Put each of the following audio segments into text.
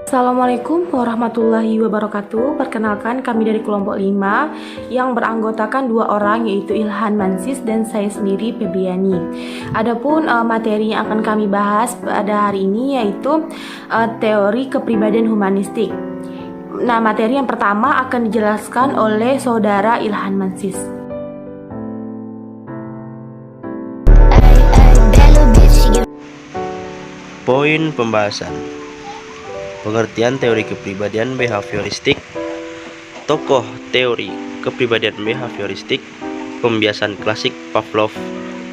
Assalamualaikum warahmatullahi wabarakatuh. Perkenalkan, kami dari kelompok 5 yang beranggotakan 2 orang, yaitu Ilhan Mansis dan saya sendiri Febriani. Adapun materi yang akan kami bahas pada hari ini yaitu teori kepribadian humanistik. Nah, materi yang pertama akan dijelaskan oleh saudara Ilhan Mansis. Poin pembahasan: pengertian teori kepribadian behavioristik, tokoh teori kepribadian behavioristik, pembiasan klasik Pavlov,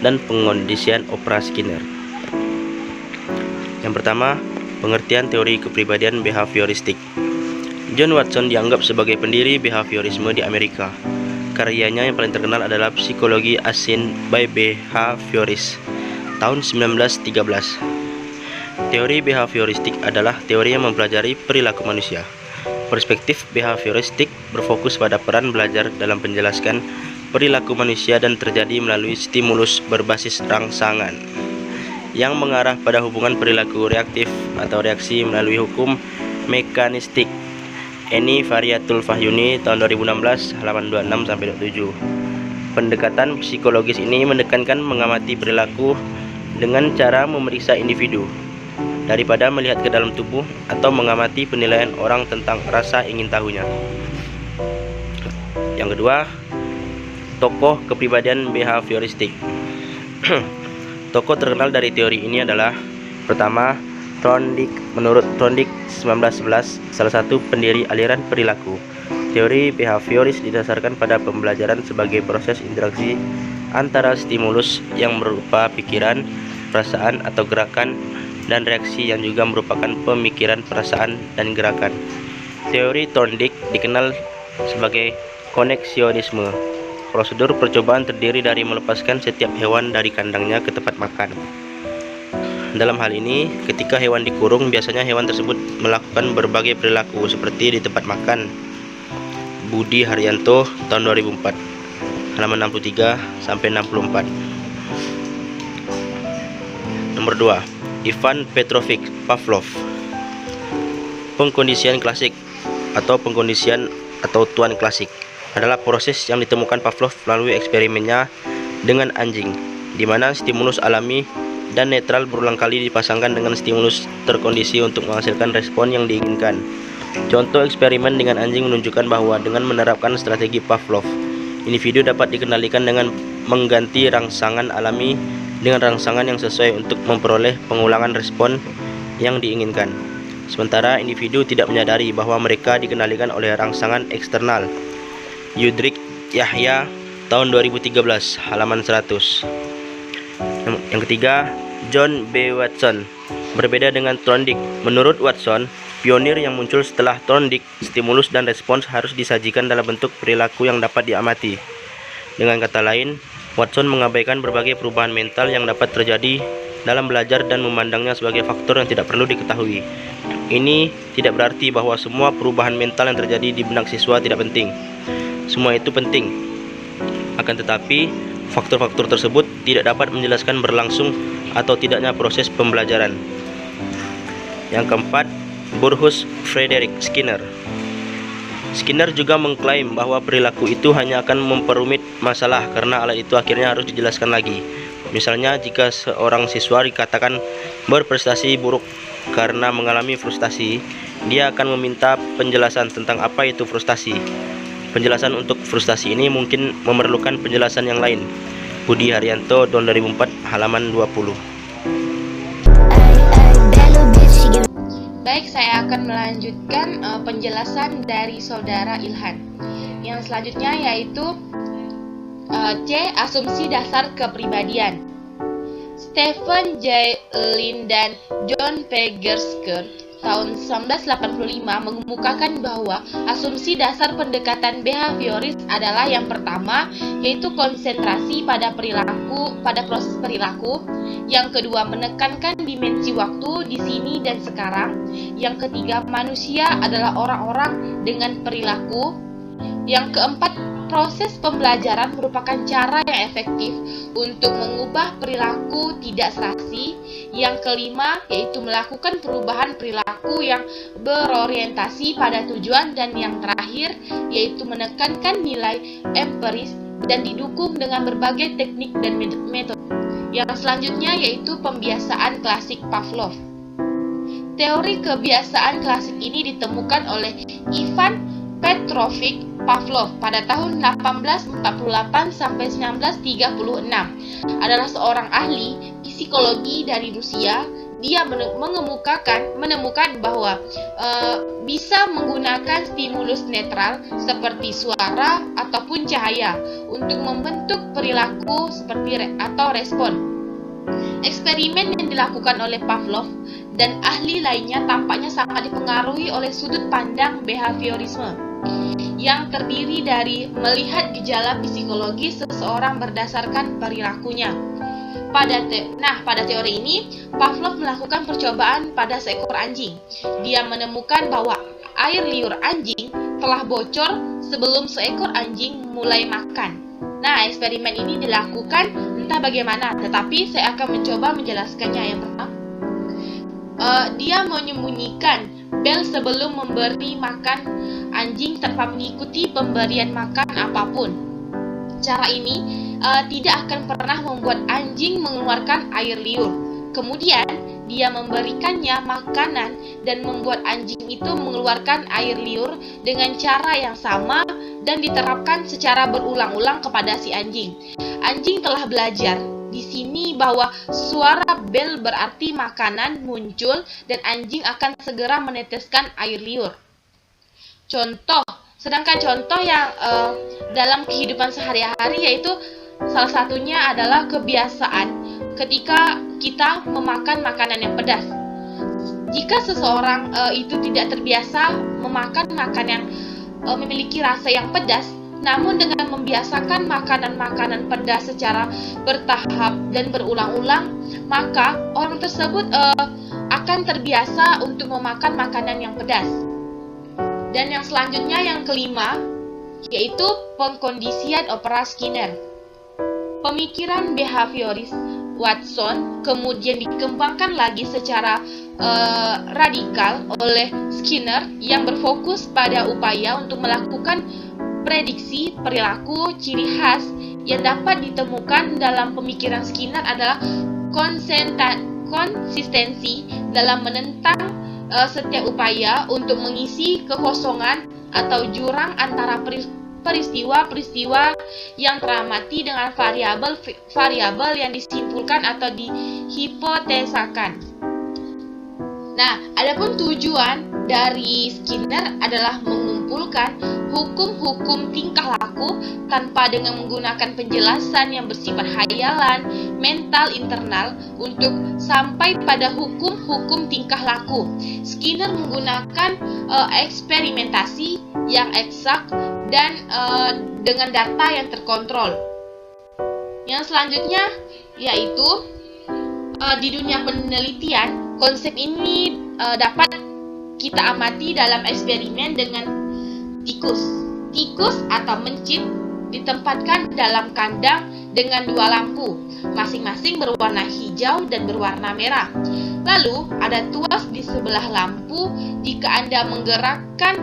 dan pengondisian opera Skinner. Yang pertama, pengertian teori kepribadian behavioristik. John Watson dianggap sebagai pendiri behaviorisme di Amerika. Karyanya yang paling terkenal adalah Psikologi Asin by Behavioris tahun 1913. Teori behavioristik adalah teori yang mempelajari perilaku manusia. Perspektif behavioristik berfokus pada peran belajar dalam menjelaskan perilaku manusia dan terjadi melalui stimulus berbasis rangsangan yang mengarah pada hubungan perilaku reaktif atau reaksi melalui hukum mekanistik. Eni Variatul Fahyuni tahun 2016 halaman 26-27. Pendekatan psikologis ini menekankan mengamati perilaku dengan cara memeriksa individu daripada melihat ke dalam tubuh atau mengamati penilaian orang tentang rasa ingin tahunya. Yang kedua, tokoh kepribadian behavioristik. Tokoh terkenal dari teori ini adalah: pertama, Thorndike. Menurut Thorndike 1911, salah satu pendiri aliran perilaku. Teori behavioris didasarkan pada pembelajaran sebagai proses interaksi antara stimulus yang berupa pikiran, perasaan atau gerakan, dan reaksi yang juga merupakan pemikiran, perasaan, dan gerakan. Teori Thorndike dikenal sebagai koneksionisme. Prosedur percobaan terdiri dari melepaskan setiap hewan dari kandangnya ke tempat makan. Dalam hal ini, ketika hewan dikurung, biasanya hewan tersebut melakukan berbagai perilaku seperti di tempat makan. Budi Haryanto tahun 2004 halaman 63-64. Nomor 2, Ivan Petrovich Pavlov. Pengkondisian klasik atau pengkondisian atau tuan klasik adalah proses yang ditemukan Pavlov melalui eksperimennya dengan anjing, di mana stimulus alami dan netral berulang kali dipasangkan dengan stimulus terkondisi untuk menghasilkan respon yang diinginkan. Contoh eksperimen dengan anjing menunjukkan bahwa dengan menerapkan strategi Pavlov, individu dapat dikendalikan dengan mengganti rangsangan alami dengan rangsangan yang sesuai untuk memperoleh pengulangan respon yang diinginkan. Sementara individu tidak menyadari bahwa mereka dikendalikan oleh rangsangan eksternal. Yudrik Yahya tahun 2013 halaman 100. Yang ketiga, John B. Watson. Berbeda dengan Thorndike, menurut Watson, pionir yang muncul setelah Thorndike, stimulus dan respons harus disajikan dalam bentuk perilaku yang dapat diamati. Dengan kata lain, Watson mengabaikan berbagai perubahan mental yang dapat terjadi dalam belajar dan memandangnya sebagai faktor yang tidak perlu diketahui. Ini tidak berarti bahwa semua perubahan mental yang terjadi di benak siswa tidak penting. Semua itu penting. Akan tetapi, faktor-faktor tersebut tidak dapat menjelaskan berlangsung atau tidaknya proses pembelajaran. Yang keempat, Burrhus Frederick Skinner. Skinner juga mengklaim bahwa perilaku itu hanya akan memperumit masalah karena alat itu akhirnya harus dijelaskan lagi. Misalnya, jika seorang siswa dikatakan berprestasi buruk karena mengalami frustasi, dia akan meminta penjelasan tentang apa itu frustasi. Penjelasan untuk frustasi ini mungkin memerlukan penjelasan yang lain. Budi Haryanto tahun 2004 halaman 20. Baik, saya akan melanjutkan penjelasan dari saudara Ilhan. Yang selanjutnya yaitu C. Asumsi dasar kepribadian. Stephen J. Lin dan John P. Gersker tahun 1985 mengemukakan bahwa asumsi dasar pendekatan behavioris adalah yang pertama, yaitu konsentrasi pada proses perilaku. Yang kedua, menekankan dimensi waktu di sini dan sekarang. Yang ketiga, manusia adalah orang-orang dengan perilaku. Yang keempat, proses pembelajaran merupakan cara yang efektif untuk mengubah perilaku tidak serasi. Yang kelima yaitu melakukan perubahan perilaku yang berorientasi pada tujuan, dan yang terakhir yaitu menekankan nilai empiris dan didukung dengan berbagai teknik dan metode. Yang selanjutnya yaitu pembiasaan klasik Pavlov. Teori kebiasaan klasik ini ditemukan oleh Ivan Petrovich Pavlov pada tahun 1848 sampai 1936. Adalah seorang ahli psikologi dari Rusia. Dia menemukan bahwa bisa menggunakan stimulus netral seperti suara ataupun cahaya untuk membentuk perilaku seperti atau respon. Eksperimen yang dilakukan oleh Pavlov dan ahli lainnya tampaknya sangat dipengaruhi oleh sudut pandang behaviorisme yang terdiri dari melihat gejala psikologis seseorang berdasarkan perilakunya. Pada teori ini, Pavlov melakukan percobaan pada seekor anjing. Dia menemukan bahwa air liur anjing telah bocor sebelum seekor anjing mulai makan. Nah, eksperimen ini dilakukan entah bagaimana, tetapi saya akan mencoba menjelaskannya. Yang pertama, dia menyembunyikan bel sebelum memberi makan anjing tanpa mengikuti pemberian makan apapun. Cara ini tidak akan pernah membuat anjing mengeluarkan air liur. Kemudian, dia memberikannya makanan dan membuat anjing itu mengeluarkan air liur dengan cara yang sama dan diterapkan secara berulang-ulang kepada si anjing. Anjing telah belajar di sini bahwa suara bel berarti makanan muncul dan anjing akan segera meneteskan air liur. Sedangkan contoh yang dalam kehidupan sehari-hari yaitu salah satunya adalah kebiasaan ketika kita memakan makanan yang pedas. Jika seseorang itu tidak terbiasa memakan makanan yang memiliki rasa yang pedas, namun dengan membiasakan makanan-makanan pedas secara bertahap dan berulang-ulang, maka orang tersebut akan terbiasa untuk memakan makanan yang pedas. Dan yang selanjutnya, yang kelima, yaitu pengkondisian opera Skinner. Pemikiran behavioris Watson kemudian dikembangkan lagi secara radikal oleh Skinner yang berfokus pada upaya untuk melakukan prediksi perilaku. Ciri khas yang dapat ditemukan dalam pemikiran Skinner adalah konsistensi dalam menentang setiap upaya untuk mengisi kekosongan atau jurang antara peristiwa-peristiwa yang teramati dengan variabel yang disimpulkan atau dihipotesakan. Nah, adapun tujuan dari Skinner adalah mengumpulkan hukum-hukum tingkah laku tanpa dengan menggunakan penjelasan yang bersifat hayalan mental internal untuk sampai pada hukum-hukum tingkah laku. Skinner menggunakan eksperimentasi yang eksak dan dengan data yang terkontrol. Yang selanjutnya yaitu di dunia penelitian, konsep ini dapat kita amati dalam eksperimen dengan tikus. Tikus atau mencit ditempatkan dalam kandang dengan dua lampu, masing-masing berwarna hijau dan berwarna merah. Lalu ada tuas di sebelah lampu. Jika Anda menggerakkan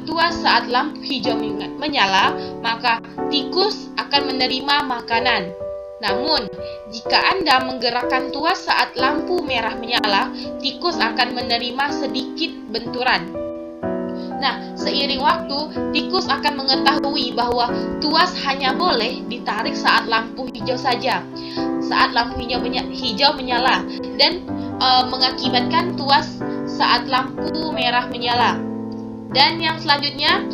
tuas saat lampu hijau menyala, maka tikus akan menerima makanan. Namun, jika Anda menggerakkan tuas saat lampu merah menyala, tikus akan menerima sedikit benturan. Nah, seiring waktu, tikus akan mengetahui bahwa tuas hanya boleh ditarik saat lampu hijau saja, saat lampu hijau menyala, dan mengakibatkan tuas saat lampu merah menyala. Dan yang selanjutnya,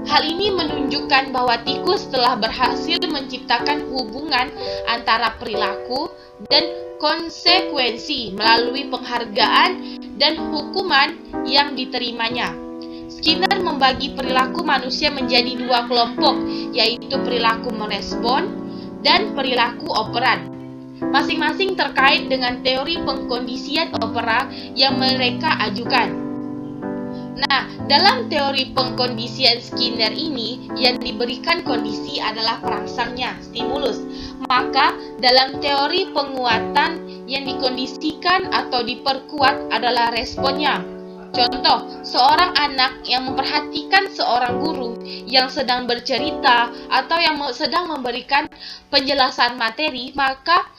hal ini menunjukkan bahwa tikus telah berhasil menciptakan hubungan antara perilaku dan konsekuensi melalui penghargaan dan hukuman yang diterimanya. Skinner membagi perilaku manusia menjadi dua kelompok, yaitu perilaku merespon dan perilaku operan. Masing-masing terkait dengan teori pengkondisian opera yang mereka ajukan. Nah, dalam teori pengkondisian Skinner ini, yang diberikan kondisi adalah perangsangnya, stimulus. Maka, dalam teori penguatan, yang dikondisikan atau diperkuat adalah responnya. Contoh, seorang anak yang memperhatikan seorang guru yang sedang bercerita atau yang sedang memberikan penjelasan materi, maka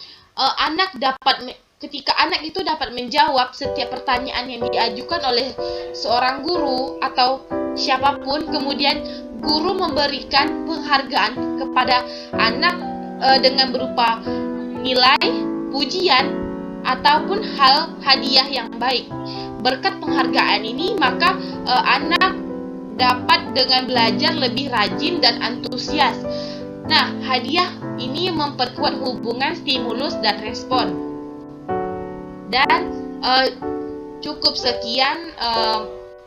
ketika anak itu dapat menjawab setiap pertanyaan yang diajukan oleh seorang guru atau siapapun, kemudian guru memberikan penghargaan kepada anak dengan berupa nilai, pujian, ataupun hal hadiah yang baik. Berkat penghargaan ini, maka anak dapat dengan belajar lebih rajin dan antusias. Nah, hadiah ini memperkuat hubungan stimulus dan respon. Dan cukup sekian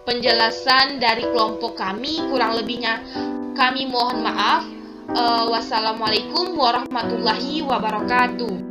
penjelasan dari kelompok kami. Kurang lebihnya kami mohon maaf. Wassalamualaikum warahmatullahi wabarakatuh.